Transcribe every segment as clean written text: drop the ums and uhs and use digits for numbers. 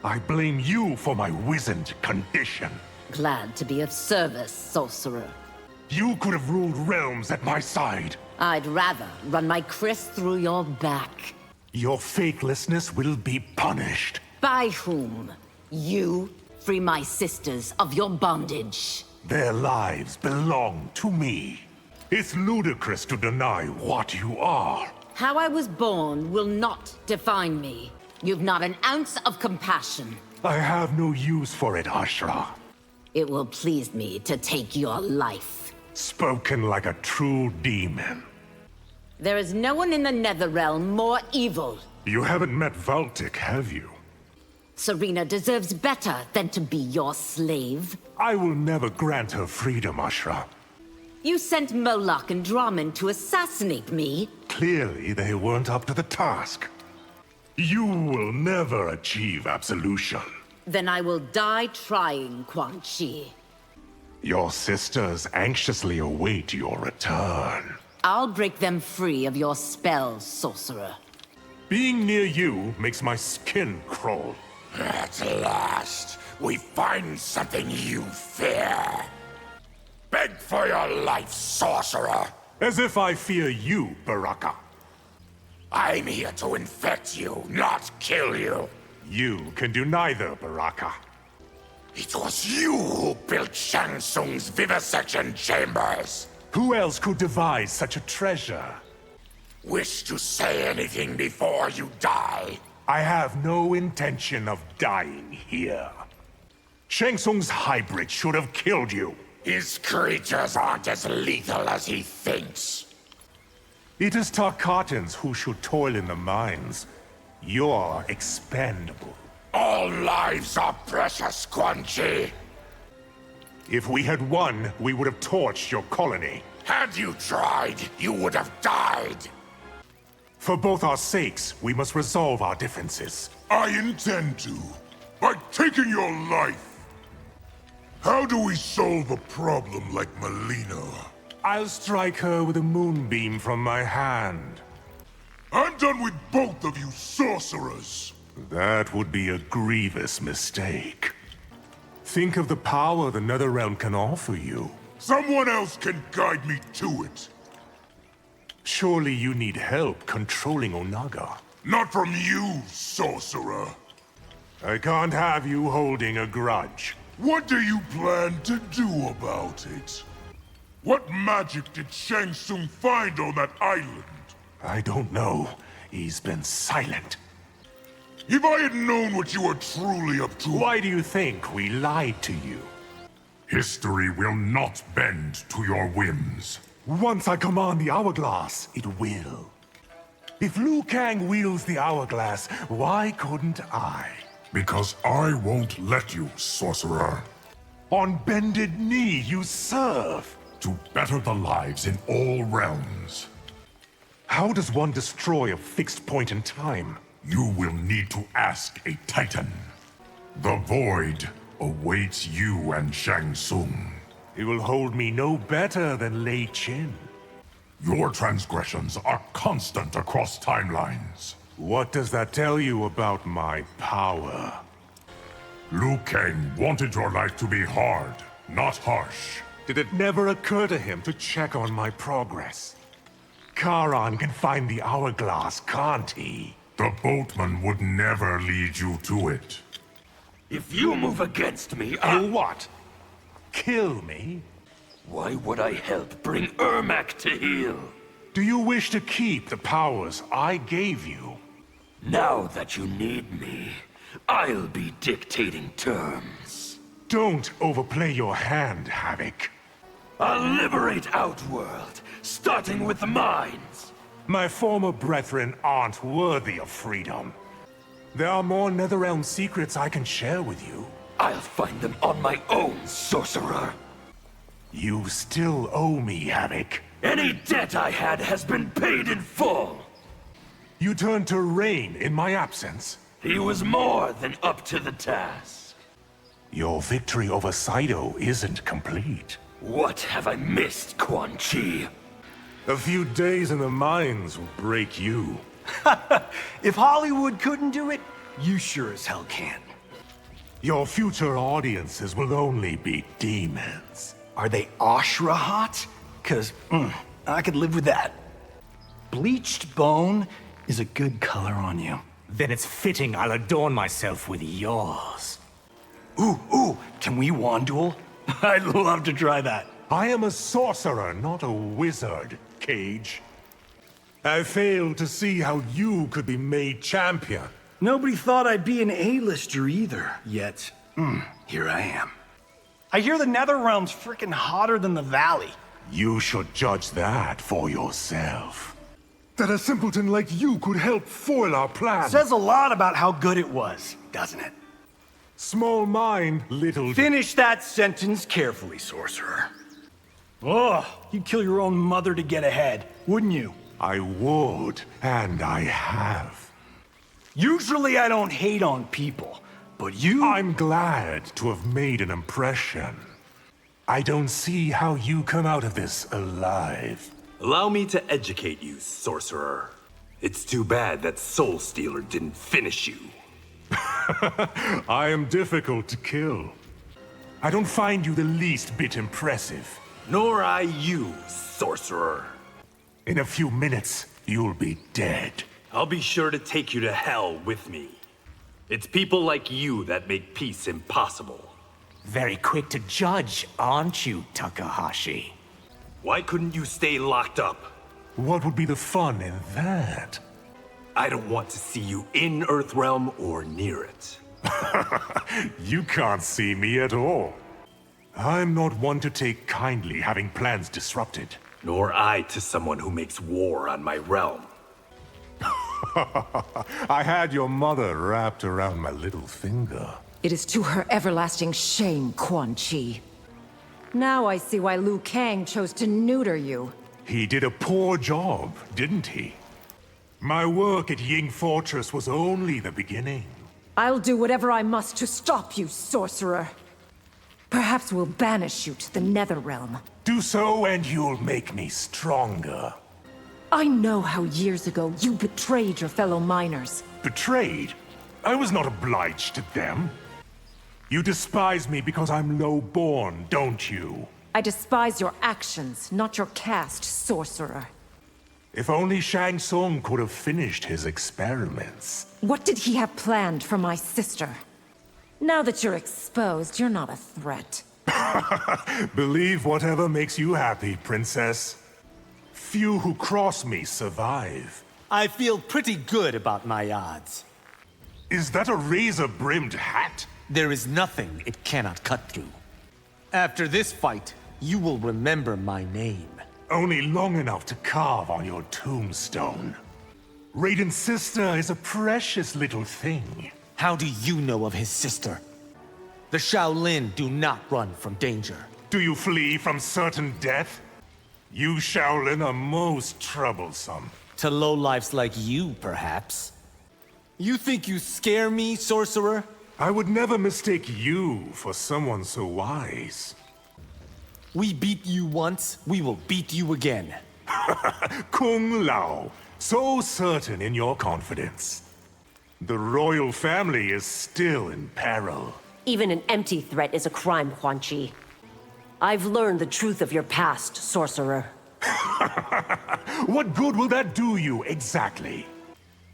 I blame you for my wizened condition. Glad to be of service, sorcerer. You could have ruled realms at my side. I'd rather run my Chris through your back. Your faithlessness will be punished. By whom? You free my sisters of your bondage. Their lives belong to me. It's ludicrous to deny what you are. How I was born will not define me. You've not an ounce of compassion. I have no use for it, Ashra. It will please me to take your life. Spoken like a true demon. There is no one in the Netherrealm more evil. You haven't met Valtic, have you? Serena deserves better than to be your slave. I will never grant her freedom, Ashra. You sent Moloch and Draman to assassinate me. Clearly, they weren't up to the task. You will never achieve absolution. Then I will die trying, Quan Chi. Your sisters anxiously await your return. I'll break them free of your spells, sorcerer. Being near you makes my skin crawl. At last, we find something you fear. Beg for your life, sorcerer. As if I fear you, Baraka. I'm here to infect you, not kill you. You can do neither, Baraka. It was you who built Shang Tsung's vivisection chambers. Who else could devise such a treasure? Wish to say anything before you die? I have no intention of dying here. Shang Tsung's hybrid should have killed you. His creatures aren't as lethal as he thinks. It is Tarkatans who should toil in the mines. You're expendable. All lives are precious, Quan Chi. If we had won, we would have torched your colony. Had you tried, you would have died. For both our sakes, we must resolve our differences. I intend to, by taking your life. How do we solve a problem like Melina? I'll strike her with a moonbeam from my hand. I'm done with both of you sorcerers. That would be a grievous mistake. Think of the power the Netherrealm can offer you. Someone else can guide me to it. Surely you need help controlling Onaga. Not from you, sorcerer. I can't have you holding a grudge. What do you plan to do about it? What magic did Shang Tsung find on that island? I don't know. He's been silent. If I had known what you were truly up to... Why do you think we lied to you? History will not bend to your whims. Once I command the Hourglass, it will. If Liu Kang wields the Hourglass, why couldn't I? Because I won't let you, sorcerer. On bended knee, you serve. To better the lives in all realms. How does one destroy a fixed point in time? You will need to ask a Titan. The Void awaits you and Shang Tsung. He will hold me no better than Lei Chin. Your transgressions are constant across timelines. What does that tell you about my power? Liu Kang wanted your life to be hard, not harsh. Did it never occur to him to check on my progress? Charon can find the Hourglass, can't he? The boatman would never lead you to it. If you move against me, You'll what? Kill me? Why would I help bring Ermac to heel? Do you wish to keep the powers I gave you? Now that you need me, I'll be dictating terms. Don't overplay your hand, Havoc. I'll liberate Outworld, starting with the mines. My former brethren aren't worthy of freedom. There are more Netherrealm secrets I can share with you. I'll find them on my own, sorcerer. You still owe me, Havoc. Any debt I had has been paid in full. You turned to Rain in my absence. He was more than up to the task. Your victory over Saido isn't complete. What have I missed, Quan Chi? A few days in the mines will break you. If Hollywood couldn't do it, you sure as hell can. Your future audiences will only be demons. Are they Ashra hot? 'Cause, I could live with that. Bleached bone is a good color on you. Then it's fitting I'll adorn myself with yours. Ooh, can we wand duel? I'd love to try that. I am a sorcerer, not a wizard, Cage. I failed to see how you could be made champion. Nobody thought I'd be an A-lister either, yet, here I am. I hear the Netherrealm's freaking hotter than the Valley. You should judge that for yourself. That a simpleton like you could help foil our plan. Says a lot about how good it was, doesn't it? Small mind, little... Finish that sentence carefully, sorcerer. Oh, you'd kill your own mother to get ahead, wouldn't you? I would, and I have. Usually I don't hate on people, but you... I'm glad to have made an impression. I don't see how you come out of this alive. Allow me to educate you, sorcerer. It's too bad that Soul Stealer didn't finish you. I am difficult to kill. I don't find you the least bit impressive. Nor I you, sorcerer. In a few minutes, you'll be dead. I'll be sure to take you to hell with me. It's people like you that make peace impossible. Very quick to judge, aren't you, Takahashi? Why couldn't you stay locked up? What would be the fun in that? I don't want to see you in Earthrealm or near it. You can't see me at all. I'm not one to take kindly having plans disrupted. Nor I to someone who makes war on my realm. I had your mother wrapped around my little finger. It is to her everlasting shame, Quan Chi. Now I see why Liu Kang chose to neuter you. He did a poor job, didn't he? My work at Ying Fortress was only the beginning. I'll do whatever I must to stop you, sorcerer. Perhaps we'll banish you to the Netherrealm. Do so and you'll make me stronger. I know how years ago you betrayed your fellow miners. Betrayed? I was not obliged to them. You despise me because I'm low-born, don't you? I despise your actions, not your caste, sorcerer. If only Shang Tsung could have finished his experiments. What did he have planned for my sister? Now that you're exposed, you're not a threat. Believe whatever makes you happy, Princess. Few who cross me survive. I feel pretty good about my odds. Is that a razor-brimmed hat? There is nothing it cannot cut through. After this fight, you will remember my name. Only long enough to carve on your tombstone. Raiden's sister is a precious little thing. How do you know of his sister? The Shaolin do not run from danger. Do you flee from certain death? You Shaolin are most troublesome. To lowlifes like you, perhaps. You think you scare me, sorcerer? I would never mistake you for someone so wise. We beat you once, we will beat you again. Kung Lao, so certain in your confidence. The royal family is still in peril. Even an empty threat is a crime, Quan Chi. I've learned the truth of your past, sorcerer. What good will that do you, exactly?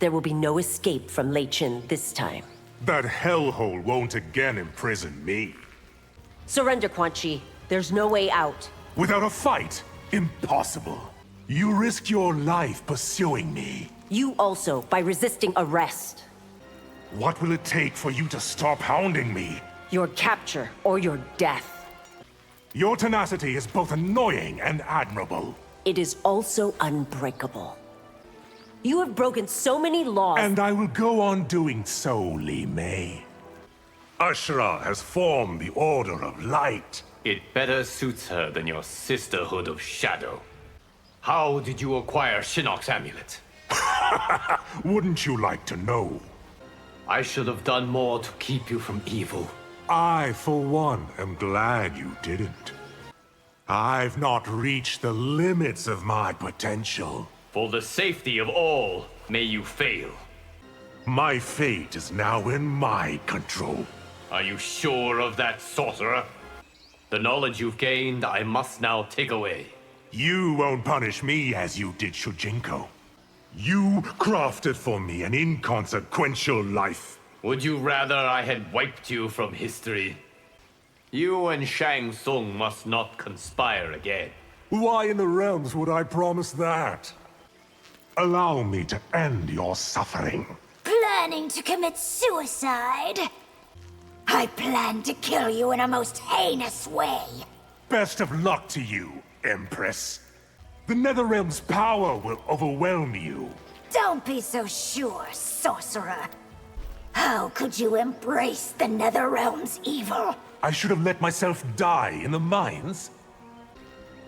There will be no escape from Lei Chin this time. That hellhole won't again imprison me. Surrender, Quan Chi. There's no way out. Without a fight? Impossible. You risked your life pursuing me. You also, by resisting arrest. What will it take for you to stop hounding me? Your capture or your death. Your tenacity is both annoying and admirable. It is also unbreakable. You have broken so many laws. And I will go on doing so, Li Mei. Ashra has formed the Order of Light. It better suits her than your Sisterhood of Shadow. How did you acquire Shinnok's amulet? Wouldn't you like to know? I should have done more to keep you from evil. I, for one, am glad you didn't. I've not reached the limits of my potential. For the safety of all, may you fail. My fate is now in my control. Are you sure of that, sorcerer? The knowledge you've gained, I must now take away. You won't punish me as you did Shujinko. You crafted for me an inconsequential life. Would you rather I had wiped you from history? You and Shang Tsung must not conspire again. Why in the realms would I promise that? Allow me to end your suffering. Planning to commit suicide? I plan to kill you in a most heinous way. Best of luck to you, Empress. The Netherrealm's power will overwhelm you. Don't be so sure, sorcerer. How could you embrace the Netherrealm's evil? I should have let myself die in the mines.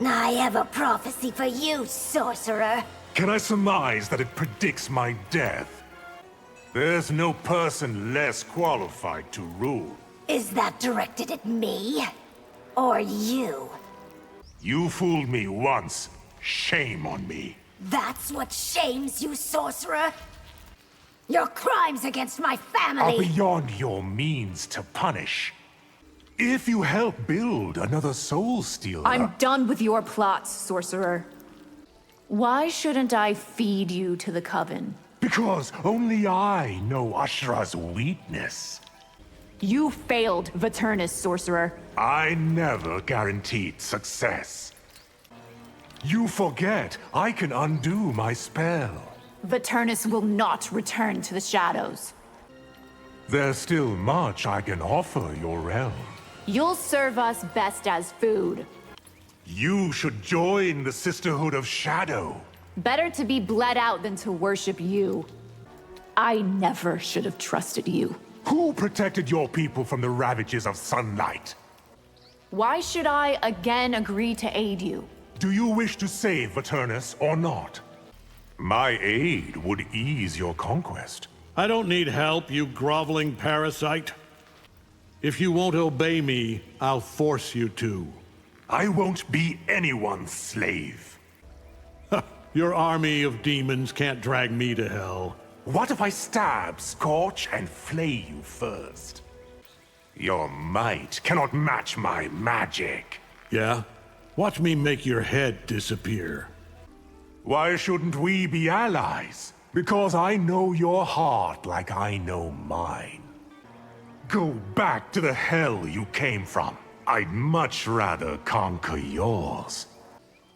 I have a prophecy for you, sorcerer. Can I surmise that it predicts my death? There's no person less qualified to rule. Is that directed at me? Or you? You fooled me once. Shame on me. That's what shames you, sorcerer? Your crimes against my Are family! beyond your means to punish. If you help build another Soul Stealer... I'm done with your plots, sorcerer. Why shouldn't I feed you to the Coven? Because only I know Ashra's weakness. You failed, Veternus, sorcerer. I never guaranteed success. You forget I can undo my spell. Veternus will not return to the shadows. There's still much I can offer your realm. You'll serve us best as food. You should join the Sisterhood of Shadow. Better to be bled out than to worship you. I never should have trusted you. Who protected your people from the ravages of sunlight? Why should I again agree to aid you? Do you wish to save Veternus or not? My aid would ease your conquest. I don't need help, you groveling parasite. If you won't obey me, I'll force you to. I won't be anyone's slave. Your army of demons can't drag me to hell. What if I stab, scorch, and flay you first? Your might cannot match my magic. Yeah? Watch me make your head disappear. Why shouldn't we be allies? Because I know your heart like I know mine. Go back to the hell you came from. I'd much rather conquer yours.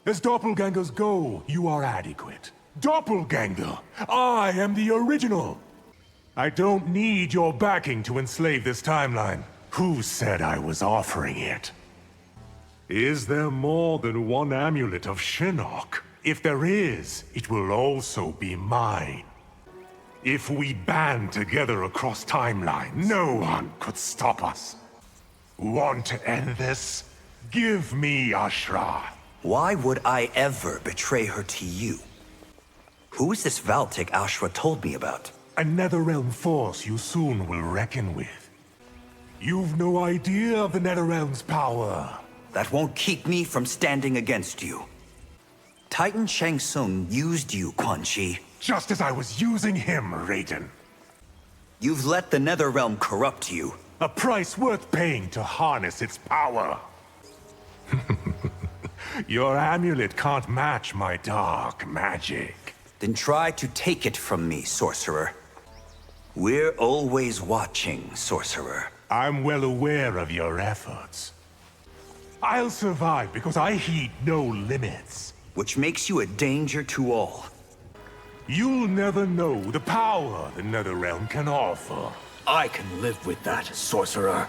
As doppelgangers go, you are adequate. Doppelganger! I am the original! I don't need your backing to enslave this timeline. Who said I was offering it? Is there more than one amulet of Shinnok? If there is, it will also be mine. If we band together across timelines, no one could stop us. Want to end this? Give me Ashra. Why would I ever betray her to you? Who is this Valtic Ashra told me about? A Netherrealm force you soon will reckon with. You've no idea of the Netherrealm's power. That won't keep me from standing against you. Titan Shang Tsung used you, Quan Chi. Just as I was using him, Raiden. You've let the Netherrealm corrupt you. A price worth paying to harness its power. Your amulet can't match my dark magic. Then try to take it from me, sorcerer. We're always watching, sorcerer. I'm well aware of your efforts. I'll survive because I heed no limits. Which makes you a danger to all. You'll never know the power the Netherrealm can offer. I can live with that, sorcerer.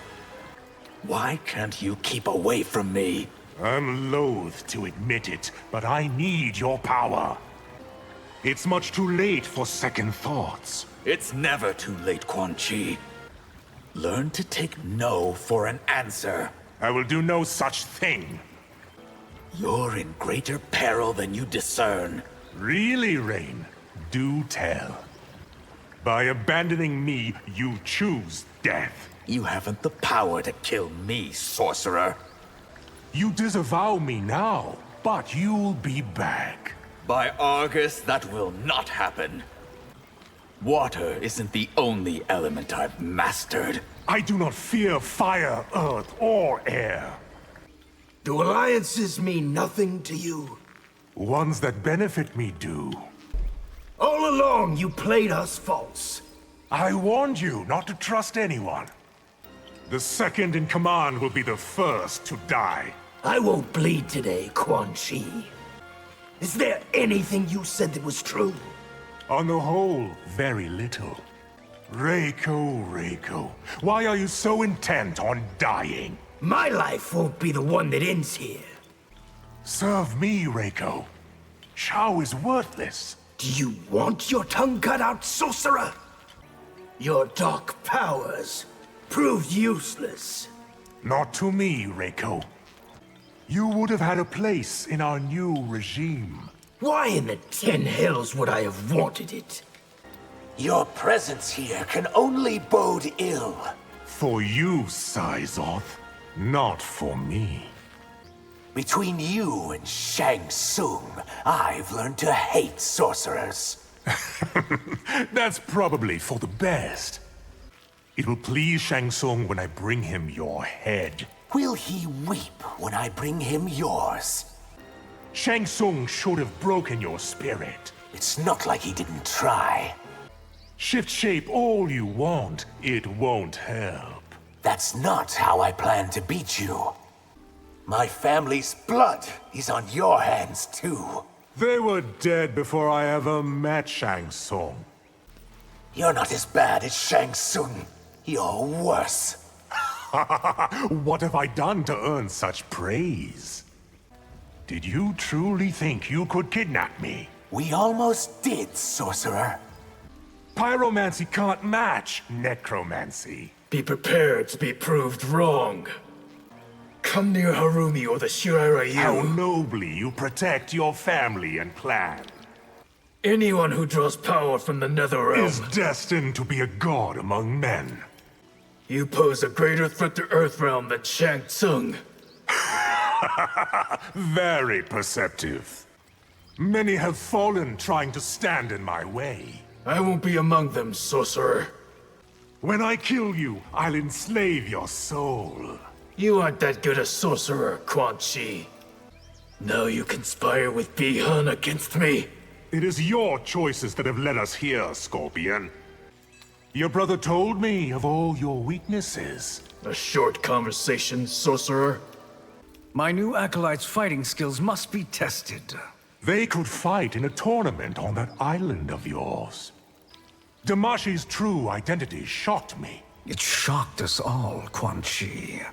Why can't you keep away from me? I'm loath to admit it, but I need your power. It's much too late for second thoughts. It's never too late, Quan Chi. Learn to take no for an answer. I will do no such thing. You're in greater peril than you discern. Really, Rain? Do tell. By abandoning me, you choose death. You haven't the power to kill me, sorcerer. You disavow me now, but you'll be back. By Argus, that will not happen. Water isn't the only element I've mastered. I do not fear fire, earth, or air. Do alliances mean nothing to you? Ones that benefit me do. All along, you played us false. I warned you not to trust anyone. The second in command will be the first to die. I won't bleed today, Quan Chi. Is there anything you said that was true? On the whole, very little. Reiko, why are you so intent on dying? My life won't be the one that ends here. Serve me, Reiko. Shao is worthless. Do you want your tongue cut out, sorcerer? Your dark powers proved useless. Not to me, Reiko. You would have had a place in our new regime. Why in the 10 hells would I have wanted it? Your presence here can only bode ill. For you, Saizoth, not for me. Between you and Shang Tsung, I've learned to hate sorcerers. That's probably for the best. It will please Shang Tsung when I bring him your head. Will he weep when I bring him yours? Shang Tsung should have broken your spirit. It's not like he didn't try. Shift shape all you want, it won't help. That's not how I plan to beat you. My family's blood is on your hands, too. They were dead before I ever met Shang Tsung. You're not as bad as Shang Tsung. You're worse. What have I done to earn such praise? Did you truly think you could kidnap me? We almost did, sorcerer. Pyromancy can't match necromancy. Be prepared to be proved wrong. Come near Harumi or the Shirayu. How nobly you protect your family and clan. Anyone who draws power from the Netherrealm is destined to be a god among men. You pose a greater threat to Earthrealm than Shang Tsung. Very perceptive. Many have fallen trying to stand in my way. I won't be among them, sorcerer. When I kill you, I'll enslave your soul. You aren't that good a sorcerer, Quan Chi. Now you conspire with Bi-Han against me. It is your choices that have led us here, Scorpion. Your brother told me of all your weaknesses. A short conversation, sorcerer. My new acolyte's fighting skills must be tested. They could fight in a tournament on that island of yours. Damashi's true identity shocked me. It shocked us all, Quan Chi.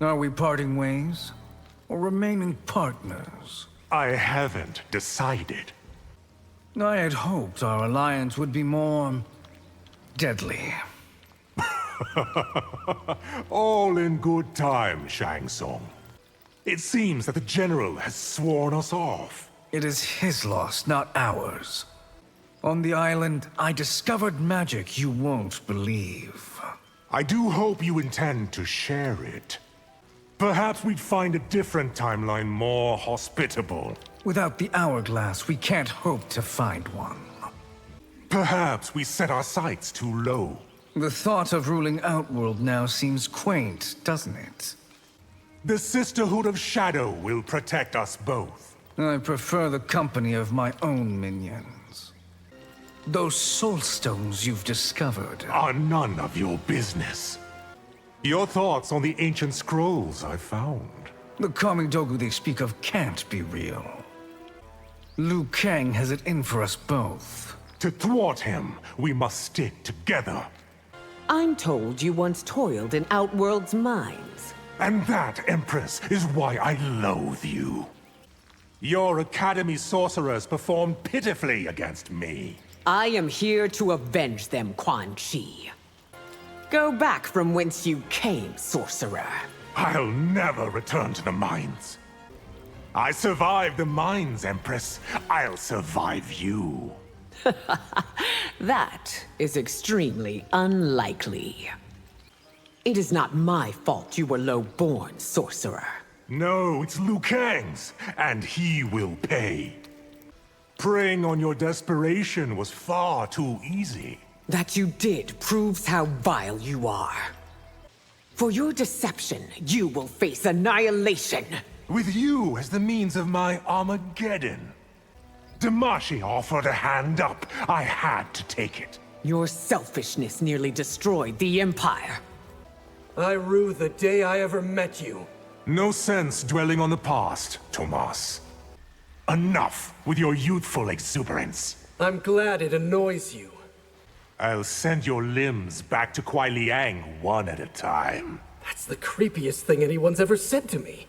Are we parting ways? Or remaining partners? I haven't decided. I had hoped our alliance would be more... deadly. All in good time, Shang Tsung. It seems that the General has sworn us off. It is his loss, not ours. On the island, I discovered magic you won't believe. I do hope you intend to share it. Perhaps we'd find a different timeline more hospitable. Without the Hourglass, we can't hope to find one. Perhaps we set our sights too low. The thought of ruling Outworld now seems quaint, doesn't it? The Sisterhood of Shadow will protect us both. I prefer the company of my own minions. Those soul stones you've discovered are none of your business. Your thoughts on the ancient scrolls I found. The Kamidogu they speak of can't be real. Liu Kang has it in for us both. To thwart him, we must stick together. I'm told you once toiled in Outworld's mines. And that, Empress, is why I loathe you. Your Academy sorcerers performed pitifully against me. I am here to avenge them, Quan Chi. Go back from whence you came, sorcerer. I'll never return to the mines. I survived the mines, Empress. I'll survive you. That is extremely unlikely. It is not my fault you were low-born, sorcerer. No, it's Liu Kang's, and he will pay. Preying on your desperation was far too easy. That you did proves how vile you are. For your deception, you will face annihilation. With you as the means of my Armageddon. Damashi offered a hand up. I had to take it. Your selfishness nearly destroyed the Empire. I rue the day I ever met you. No sense dwelling on the past, Tomas. Enough with your youthful exuberance. I'm glad it annoys you. I'll send your limbs back to Kuai Liang one at a time. That's the creepiest thing anyone's ever said to me.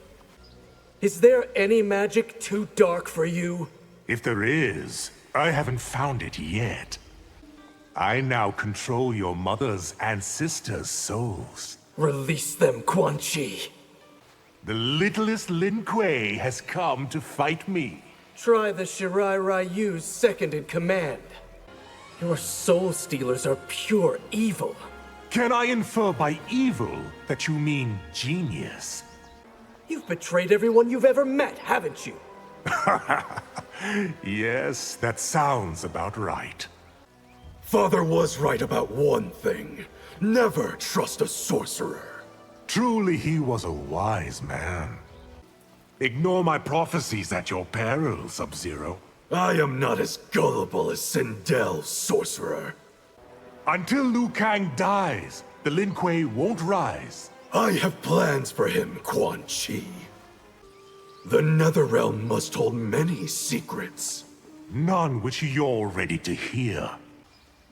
Is there any magic too dark for you? If there is, I haven't found it yet. I now control your mother's and sister's souls. Release them, Quan Chi. The littlest Lin Kuei has come to fight me. Try the Shirai Ryu's second in command. Your soul stealers are pure evil. Can I infer by evil that you mean genius? You've betrayed everyone you've ever met, haven't you? Yes, that sounds about right. Father was right about one thing. Never trust a sorcerer. Truly, he was a wise man. Ignore my prophecies at your peril, Sub-Zero. I am not as gullible as Sindel, sorcerer. Until Liu Kang dies, the Lin Kuei won't rise. I have plans for him, Quan Chi. The Netherrealm must hold many secrets. None which you're ready to hear.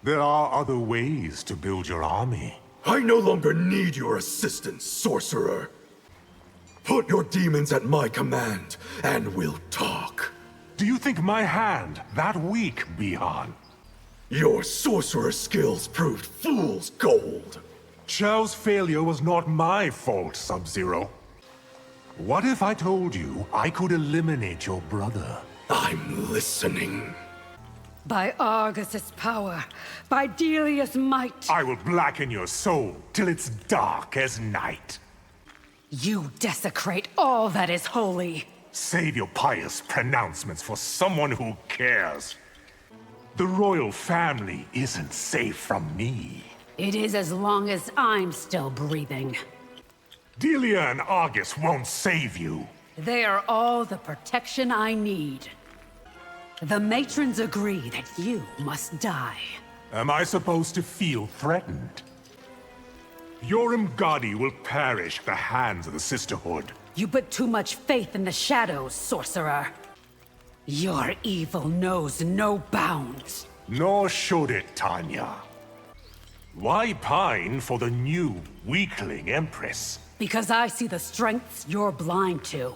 There are other ways to build your army. I no longer need your assistance, sorcerer. Put your demons at my command, and we'll talk. Do you think my hand that weak, Bihan? Your sorcerer skills proved fool's gold. Chao's failure was not my fault, Sub-Zero. What if I told you I could eliminate your brother? I'm listening. By Argus's power, by Delia's might. I will blacken your soul till it's dark as night. You desecrate all that is holy. Save your pious pronouncements for someone who cares. The royal family isn't safe from me. It is as long as I'm still breathing. Delia and Argus won't save you. They are all the protection I need. The matrons agree that you must die. Am I supposed to feel threatened? Your Imgadi will perish at the hands of the Sisterhood. You put too much faith in the shadows, sorcerer. Your evil knows no bounds. Nor should it, Tanya. Why pine for the new weakling Empress? Because I see the strengths you're blind to.